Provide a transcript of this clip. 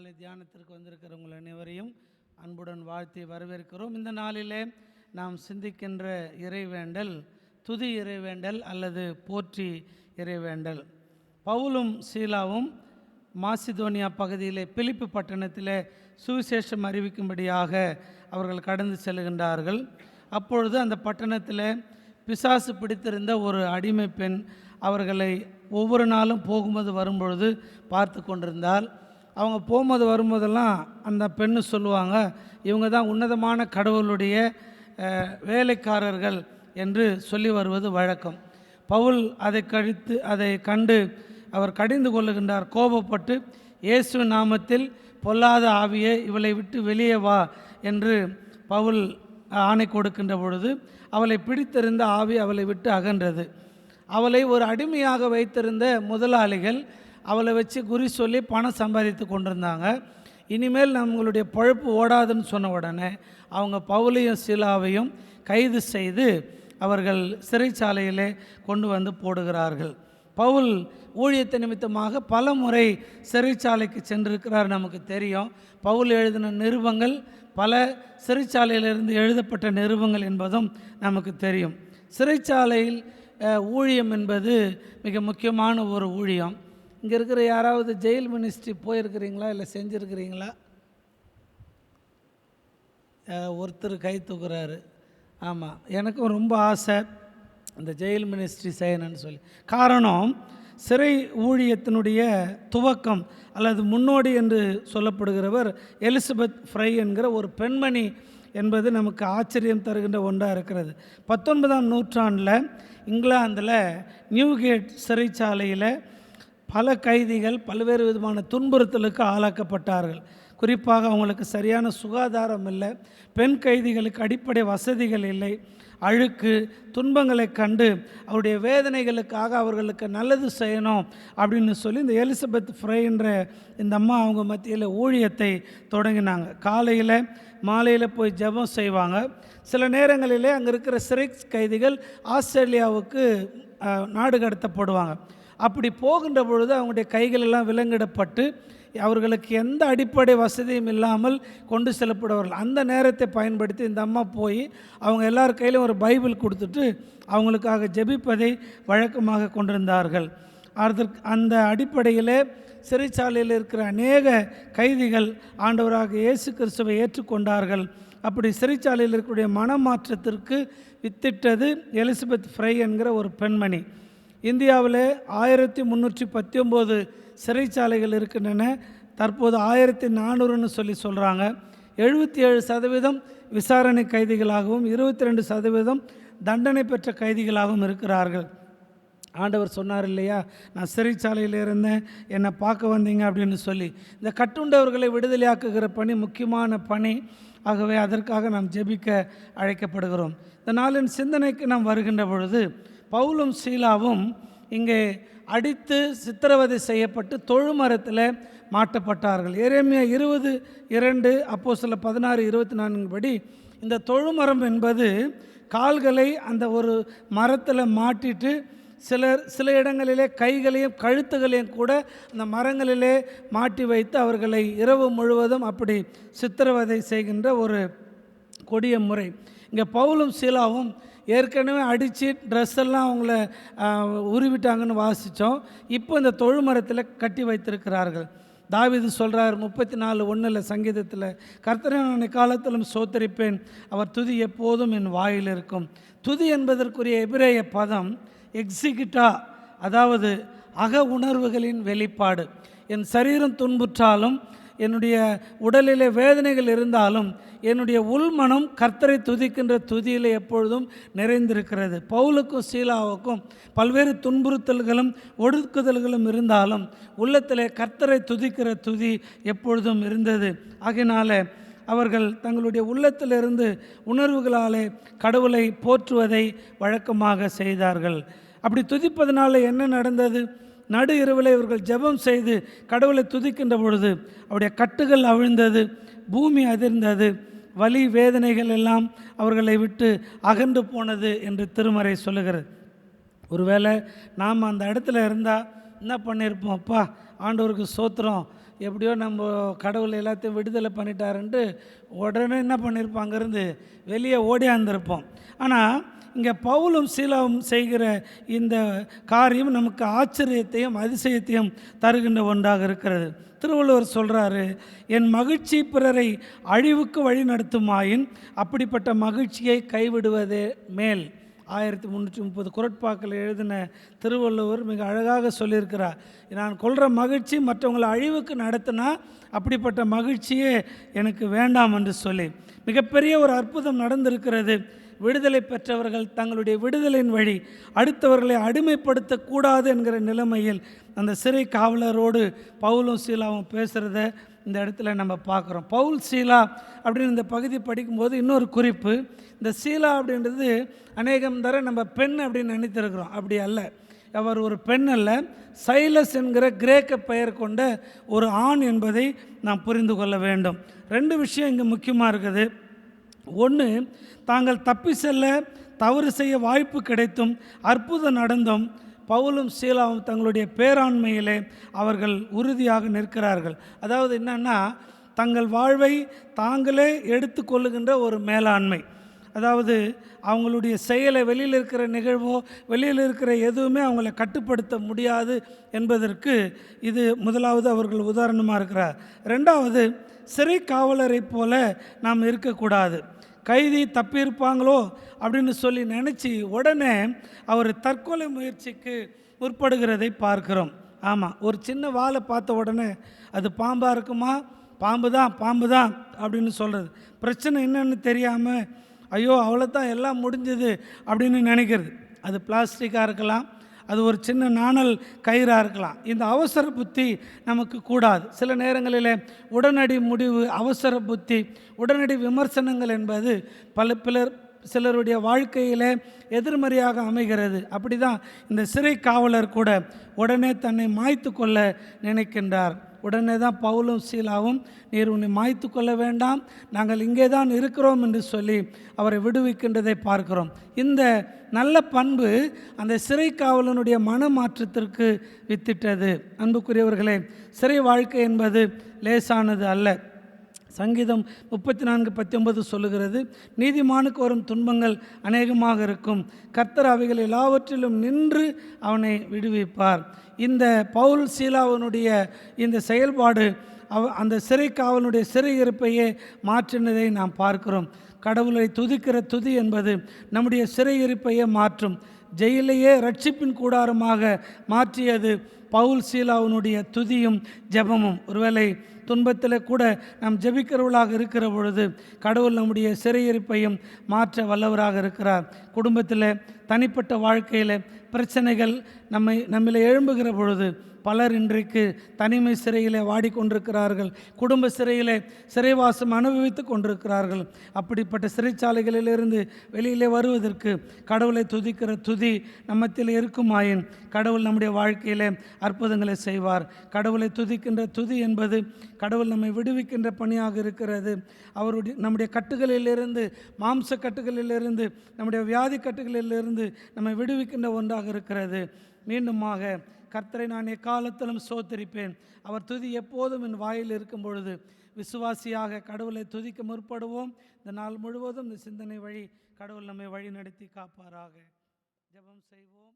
காலை தியானத்திற்கு வந்திருக்கிறவங்கள் அனைவரையும் அன்புடன் வாழ்த்தி வரவேற்கிறோம். இந்த நாளிலே நாம் சிந்திக்கின்ற இறைவேண்டல் துதி இறைவேண்டல் அல்லது போற்றி இறைவேண்டல். பவுலும் சீலாவும் மாசிதோனியா பகுதியிலே பிலிப்பு பட்டணத்திலே சுவிசேஷம் அறிவிக்கும்படியாக அவர்கள் கடந்து செல்கின்றார்கள். அப்பொழுது அந்த பட்டணத்தில் பிசாசு பிடித்திருந்த ஒரு அடிமை பெண் அவர்களை ஒவ்வொரு நாளும் போகும்போது வரும்பொழுது பார்த்து கொண்டிருந்தால், அவங்க போகும்போது வரும்போதெல்லாம் அந்த பெண்ணு சொல்லுவாங்க, இவங்க தான் உன்னதமான கடவுளுடைய வேலைக்காரர்கள் என்று சொல்லி வருவது வழக்கம். பவுல் அதை கண்டு அவர் கடிந்து கொள்ளுகின்றார். கோபப்பட்டு இயேசு நாமத்தில் பொல்லாத ஆவியே இவளை விட்டு வெளியே வா என்று பவுல் ஆணை கொடுக்கின்ற பொழுது அவளை பிடித்திருந்த ஆவி அவளை விட்டு அகன்றது. அவளை ஒரு அடிமையாக வைத்திருந்த முதலாளிகள் அவளை வச்சு குறி சொல்லி பணம் சம்பாதித்து கொண்டிருந்தாங்க. இனிமேல் நம்மளுடைய பழப்பு ஓடாதுன்னு சொன்ன உடனே அவங்க பவுலையும் சீலாவையும் கைது செய்து அவர்கள் சிறைச்சாலையிலே கொண்டு வந்து போடுகிறார்கள். பவுல் ஊழியத்தை நிமித்தமாக பல முறை சிறைச்சாலைக்கு சென்றிருக்கிறார். நமக்கு தெரியும். பவுல் எழுதின நிருபங்கள் பல சிறைச்சாலையிலிருந்து எழுதப்பட்ட நிருபங்கள் என்பதும் நமக்கு தெரியும். சிறைச்சாலையில் ஊழியம் என்பது மிக முக்கியமான ஒரு ஊழியம். இங்கே இருக்கிற யாராவது ஜெயில் மினிஸ்ட்ரி போயிருக்கிறீங்களா, இல்லை செஞ்சுருக்கிறீங்களா? ஒருத்தர் கை தூக்குறாரு. ஆமாம், எனக்கும் ரொம்ப ஆசை இந்த ஜெயில் மினிஸ்ட்ரி செய்யணும்னு சொல்லி. காரணம், சிறை ஊழியத்தினுடைய துவக்கம் அல்லது முன்னோடி என்று சொல்லப்படுகிறவர் எலிசபெத் ஃப்ரை என்கிற ஒரு பெண்மணி என்பது நமக்கு ஆச்சரியம் தருகின்ற ஒன்றாக இருக்கிறது. 19ஆம் நூற்றாண்டில் இங்கிலாந்தில் நியூகேட் சிறைச்சாலையில் பல கைதிகள் பல்வேறு விதமான துன்புறுத்தலுக்கு ஆளாக்கப்பட்டார்கள். குறிப்பாக அவங்களுக்கு சரியான சுகாதாரம் இல்லை, பெண் கைதிகளுக்கு அடிப்படை வசதிகள் இல்லை, அழுக்கு துன்பங்களை கண்டு அவருடைய வேதனைகளுக்காக அவர்களுக்கு நல்லது செய்யணும் அப்படின்னு சொல்லி இந்த எலிசபெத் ஃப்ரை என்ற இந்த அம்மா அவங்க மத்தியில் ஊழியத்தை தொடங்கினாங்க. காலையில் மாலையில் போய் ஜெபம் செய்வாங்க. சில நேரங்களிலே அங்கே இருக்கிற சிறை கைதிகள் ஆஸ்திரேலியாவுக்கு நாடு கடத்தப்படுவாங்க. அப்படி போகின்ற பொழுது அவங்களுடைய கைகளெல்லாம் விலங்கிடப்பட்டு அவர்களுக்கு எந்த அடிப்படை வசதியும் இல்லாமல் கொண்டு செல்லப்படுவார்கள். அந்த நேரத்தை பயன்படுத்தி இந்த அம்மா போய் அவங்க எல்லார் கையிலும் ஒரு பைபிள் கொடுத்துட்டு அவங்களுக்காக ஜெபிப்பதை வழக்கமாக கொண்டிருந்தார்கள். அந்த அடிப்படையில் சிறைச்சாலையில் இருக்கிற அநேக கைதிகள் ஆண்டவராக இயேசு கிறிஸ்துவை ஏற்றுக்கொண்டார்கள். அப்படி சிறைச்சாலையில் இருக்கக்கூடிய மனமாற்றத்திற்கு வித்திட்டது எலிசபெத் ஃப்ரை என்கிற ஒரு பெண்மணி. இந்தியாவில் 1319 சிறைச்சாலைகள் இருக்கின்றன. தற்போது 1400ன்னு சொல்கிறாங்க. 77% விசாரணை கைதிகளாகவும் 22% தண்டனை பெற்ற கைதிகளாகவும் இருக்கிறார்கள். ஆண்டவர் சொன்னார் இல்லையா, நான் சிறைச்சாலையில் இருந்தேன், என்னை பார்க்க வந்தீங்க அப்படின்னு சொல்லி. இந்த கட்டுண்டவர்களை விடுதலையாக்குகிற பணி முக்கியமான பணி. ஆகவே அதற்காக நாம் ஜெபிக்க அழைக்கப்படுகிறோம். இந்த நாளின் சிந்தனைக்கு நாம் வருகின்ற பொழுது, பவுலும் சீலாவும் இங்கே அடித்து சித்திரவதை செய்யப்பட்டு தொழுமரத்தில் மாட்டப்பட்டார்கள். எரேமியா 20:2 அப்போஸ்தலர் 16:24 படி இந்த தொழுமரம் என்பது கால்களை அந்த ஒரு மரத்தில் மாட்டிட்டு சில இடங்களிலே கைகளையும் கழுத்துகளையும் கூட அந்த மரங்களிலே மாட்டி வைத்து அவர்களை இரவு முழுவதும் அப்படி சித்திரவதை செய்கின்ற ஒரு கொடிய முறை. இங்கே பவுலும் சீலாவும் ஏற்கனவே அடித்து ட்ரெஸ் எல்லாம் அவங்கள உருவிட்டாங்கன்னு வாசித்தோம். இப்போ இந்த தொழுமரத்தில் கட்டி வைத்திருக்கிறார்கள். தாவீது சொல்கிறார் 34:1 சங்கீதத்தில், கர்த்தரை நான் காலத்திலும் சோத்தரிப்பேன், அவர் துதி எப்போதும் என் வாயில் இருக்கும். துதி என்பதற்குரிய எபிரேய பதம் எக்ஸிகிட்டா, அதாவது அக உணர்வுகளின் வெளிப்பாடு. என் சரீரம் துன்புற்றாலும் என்னுடைய உடலிலே வேதனைகள் இருந்தாலும் என்னுடைய உள்மனம் கர்த்தரை துதிக்கின்ற துதியில் எப்பொழுதும் நிறைந்திருக்கிறது. பவுலுக்கும் சீலாவுக்கும் பல்வேறு துன்புறுத்தல்களும் ஒடுக்குதல்களும் இருந்தாலும் உள்ளத்திலே கர்த்தரை துதிக்கிற துதி எப்பொழுதும் இருந்தது. ஆகையினால அவர்கள் தங்களுடைய உள்ளத்திலிருந்து உணர்வுகளாலே கடவுளை போற்றுவதை வழக்கமாக செய்தார்கள். அப்படி துதிப்பதனால என்ன நடந்தது? நடு இரவில் இவர்கள் ஜெபம் செய்து கடவுளை துதிக்கின்ற பொழுது அவருடைய கட்டுகள் அவிழ்ந்தது, பூமி அதிர்ந்தது, வலி வேதனைகள் எல்லாம் அவர்களை விட்டு அகன்று போனது என்று திருமறை சொல்லுகிறது. ஒருவேளை நாம் அந்த இடத்துல இருந்தால் என்ன பண்ணியிருப்போம்? அப்பா ஆண்டவருக்கு ஸ்தோத்திரம், எப்படியோ நம்ம கடவுள் எல்லாத்தையும் விடுதலை பண்ணிட்டாருன்ட்டு உடனே என்ன பண்ணியிருப்போம், அங்கேருந்து வெளியே ஓடியாந்திருப்போம். ஆனால் இங்கே பவுலும் சீலாவும் செய்கிற இந்த காரியம் நமக்கு ஆச்சரியத்தையும் அதிசயத்தையும் தருகின்ற ஒன்றாக இருக்கிறது. திருவள்ளுவர் சொல்கிறாரு, என் மகிழ்ச்சி பிறரை அழிவுக்கு வழி நடத்துமாயின் அப்படிப்பட்ட மகிழ்ச்சியை கைவிடுவதே மேல். 1330 குறட்பாக்கள் எழுதின திருவள்ளுவர் மிக அழகாக சொல்லியிருக்கிறார், நான் கொள்கிற மகிழ்ச்சி மற்றவங்களை அழிவுக்கு நடத்தினா அப்படிப்பட்ட மகிழ்ச்சியே எனக்கு வேண்டாம் என்று சொல்லி. மிகப்பெரிய ஒரு அற்புதம் நடந்திருக்கிறது. விடுதலை பெற்றவர்கள் தங்களுடைய விடுதலையின் வழி அடுத்தவர்களை அடிமைப்படுத்தக்கூடாது என்கிற நிலைமையில் அந்த சிறை காவலரோடு பவுலும் சீலாவும் பேசுகிறத இந்த இடத்துல நம்ம பார்க்குறோம். பவுல் சீலா அப்படின்னு இந்த பகுதி படிக்கும்போது இன்னொரு குறிப்பு, இந்த சீலா அப்படின்றது அநேகம் தர நம்ம பெண் அப்படின்னு நினைத்திருக்கிறோம். அப்படி அல்ல, அவர் ஒரு பெண் அல்ல, சைலஸ் என்கிற கிரேக்க பெயர் கொண்ட ஒரு ஆண் என்பதை நாம் புரிந்து கொள்ள வேண்டும். 2 விஷயம் இங்கே முக்கியமாக இருக்குது. ஒன்று, தாங்கள் தப்பி செல்ல தவறு செய்ய வாய்ப்பு கிடைத்தும் அற்புதம் நடந்தும் பவுலும் சீலாவும் தங்களுடைய பேராண்மையிலே அவர்கள் உறுதியாக நிற்கிறார்கள். அதாவது என்னன்னா, தங்கள் வாழ்வை தாங்களே எடுத்து கொள்ளுகின்ற ஒரு மேலாண்மை. அதாவது அவங்களுடைய செயலை, வெளியில் இருக்கிற நிகழ்வோ வெளியில் இருக்கிற எதுவுமே அவங்கள கட்டுப்படுத்த முடியாது என்பதற்கு இது முதலாவது அவர்கள் உதாரணமாக இருக்கிறார். 2வது, சிறை காவலரை போல நாம் இருக்கக்கூடாது. கைதி தப்பியிருப்பாங்களோ அப்படின்னு சொல்லி நினச்சி உடனே அவர் தற்கொலை முயற்சிக்கு முற்படுகிறதை பார்க்கிறோம். ஆமாம், ஒரு சின்ன வாழை பார்த்த உடனே அது பாம்பாக இருக்குமா, பாம்பு தான் அப்படின்னு சொல்கிறது. பிரச்சனை என்னன்னு தெரியாமல் ஐயோ அவ்வளோதான் எல்லாம் முடிஞ்சது அப்படின்னு நினைக்கிறது. அது பிளாஸ்டிக்காக இருக்கலாம், அது ஒரு சின்ன நாணல் கயிறாக இருக்கலாம். இந்த அவசர புத்தி நமக்கு கூடாது. சில நேரங்களில் உடனடி முடிவு, அவசர புத்தி, உடனடி விமர்சனங்கள் என்பது சிலருடைய வாழ்க்கையில் எதிர்மறையாக அமைகிறது. அப்படி தான் இந்த சிறை காவலர் கூட உடனே தன்னை மாய்த்து கொள்ள நினைக்கின்றார். உடனே தான் பவுலும் சீலாவும், நீர் உன்னை மாய்த்து கொள்ள வேண்டாம், நாங்கள் இங்கே தான் இருக்கிறோம் என்று சொல்லி அவரை விடுவிக்கின்றதை பார்க்கிறோம். இந்த நல்ல பண்பு அந்த சிறை காவலனுடைய மனமாற்றத்திற்கு வித்திட்டது. அன்புக்குரியவர்களே, சிறை வாழ்க்கை என்பது லேசானது அல்ல. சங்கீதம் 34:19 சொல்லுகிறது, நீதிமானுக்கு வரும் துன்பங்கள் அநேகமாக இருக்கும், கர்த்தர் அவைகள் எல்லாவற்றிலும் நின்று அவனை விடுவிப்பார். இந்த பவுல் சீலாவனுடைய இந்த செயல்பாடு அந்த சிறை காவலனுடைய சிறை இருப்பையே மாற்றினதை நாம் பார்க்கிறோம். கடவுளை துதிக்கிற துதி என்பது நம்முடைய சிறை இருப்பையே மாற்றும். ஜெயிலையே ரட்சிப்பின் கூடாரமாக மாற்றியது பவுல் சீலாவனுடைய துதியும் ஜெபமும். ஒருவேளை துன்பத்தில் கூட நாம் ஜெபிக்கிறவர்களாக இருக்கிற பொழுது கடவுள் நம்முடைய சிறையிருப்பையும் மாற்ற வல்லவராக இருக்கிறார். குடும்பத்தில், தனிப்பட்ட வாழ்க்கையில் பிரச்சனைகள் நம்மளை எழும்புகிற பொழுது பலர் இன்றைக்கு தனிமை சிறையில் வாடிக்கொண்டிருக்கிறார்கள், குடும்ப சிறையில் சிறைவாசம் அனுபவித்து கொண்டிருக்கிறார்கள். அப்படிப்பட்ட சிறைச்சாலைகளிலிருந்து வெளியிலே வருவதற்கு கடவுளை துதிக்கிற துதி நம்மத்தில் இருக்குமாயின் கடவுள் நம்முடைய வாழ்க்கையில் அற்புதங்களை செய்வார். கடவுளை துதிக்கின்ற துதி என்பது கடவுள் நம்மை விடுவிக்கின்ற பணியாக இருக்கிறது. நம்முடைய கட்டுகளிலிருந்து, மாம்ச கட்டுகளிலிருந்து, நம்முடைய வியாதி கட்டுகளிலிருந்து நம்மை விடுவிக்கின்ற ஒன்றாக இருக்கிறது. மீண்டுமாக, கர்த்தரை நான் எக்காலத்திலும் ஸ்தோத்திரிப்பேன், அவர் துதி எப்போதும் என் வாயில் இருக்கும் பொழுது. விசுவாசியாக கடவுளை துதிக்க முற்படுவோம். இந்த நாள் முழுவதும் இந்த சிந்தனை வழி கடவுள் நம்மை வழி நடத்தி காப்பாராக. ஜெபம் செய்வோம்.